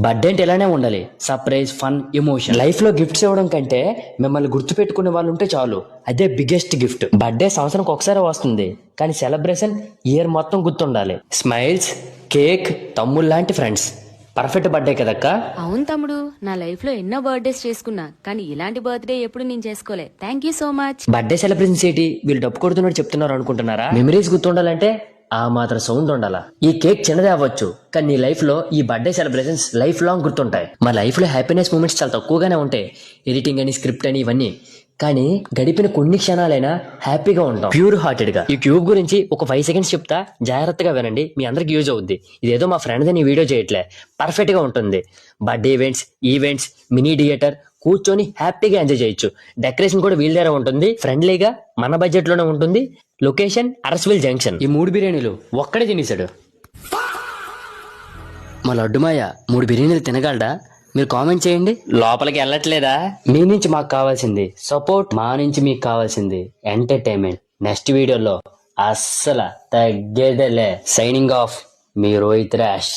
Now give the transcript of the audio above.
Birthday అంటే ఇలానే ఉండాలి. Surprise, fun, emotion. లైఫ్ లో గిఫ్ట్స్ ఇవ్వడం కంటే మిమ్మల్ని గుర్తు పెట్టుకునే వాళ్ళు ఉంటే చాలు. అదే బిగ్గెస్ట్ గిఫ్ట్. బర్త్డే సంవత్సరానికి ఒకసారి వస్తుంది, కానీ సెలబ్రేషన్ ఇయర్ మొత్తం గుర్తుండాలి. స్మైల్స్, కేక్, తమ్ముళ్ళు లాంటి ఫ్రెండ్స్. పర్ఫెక్ట్ బర్త్డే కదక్క. అవును తమ్ముడు, నా లైఫ్ లో ఎన్నో బర్త్డేస్ చేసుకున్నా, కానీ ఇలాంటి బర్త్డే ఎప్పుడు నేను చేసుకోలే. Thank you so much. Birthday celebrations ఏంటి, వీళ్ళు డబ్బు కొడుతున్నట్టు చెప్తున్నారు అనుకుంటున్నారా? మెమరీస్ గుర్తుండాలంటే ఆ మాత్రం సౌండ్ ఉండాలా. ఈ కేక్ చిన్నదే అవ్వచ్చు, కానీ నీ లైఫ్ లో ఈ బర్త్డే సెలబ్రేషన్స్ లైఫ్ లాంగ్ గుర్తుంటాయి. మా లైఫ్ లో హ్యాపీనెస్ మూమెంట్స్ చాలా తక్కువగానే ఉంటాయి. ఎడిటింగ్ అని, స్క్రిప్ట్ అని, ఇవన్నీ. కానీ గడిపిన కొన్ని క్షణాలైనా హ్యాపీగా ఉంటాం, ప్యూర్ హార్టెడ్ గా. ఈ క్యూబ్ గురించి ఒక 5 సెకండ్స్ చెప్తా, జాగ్రత్తగా వినండి, మీ అందరికి యూజ్ అవుద్ది. ఇదేదో మా ఫ్రెండ్ ని వీడియో చేయట్లే, పర్ఫెక్ట్ గా ఉంటుంది. బర్త్డే ఈవెంట్స్, మినీ థియేటర్, కూర్చొని హ్యాపీగా ఎంజాయ్ చేయొచ్చు. డెకరేషన్ కూడా వీల్ దగ్గర ఉంటుంది, ఫ్రెండ్లీగా, మన బడ్జెట్ లోనే ఉంటుంది. లొకేషన్ అరస్విల్ జంక్షన్. ఈ 3 బిర్యానీలు ఒక్కడే తినేశాడు. మా లడ్డుమాయ 3 బిర్యానీలు తినగలడా? మీరు కామెంట్ చేయండి. లోపలికి వెళ్ళట్లేదా? మీ నుంచి మాకు కావాల్సింది సపోర్ట్, మా నుంచి మీకు కావాల్సింది ఎంటర్టైన్మెంట్. నెక్స్ట్ వీడియోలో అస్సలు తగ్గేదేలే. సైనింగ్ ఆఫ్, మీ రోహిత్ రాష్.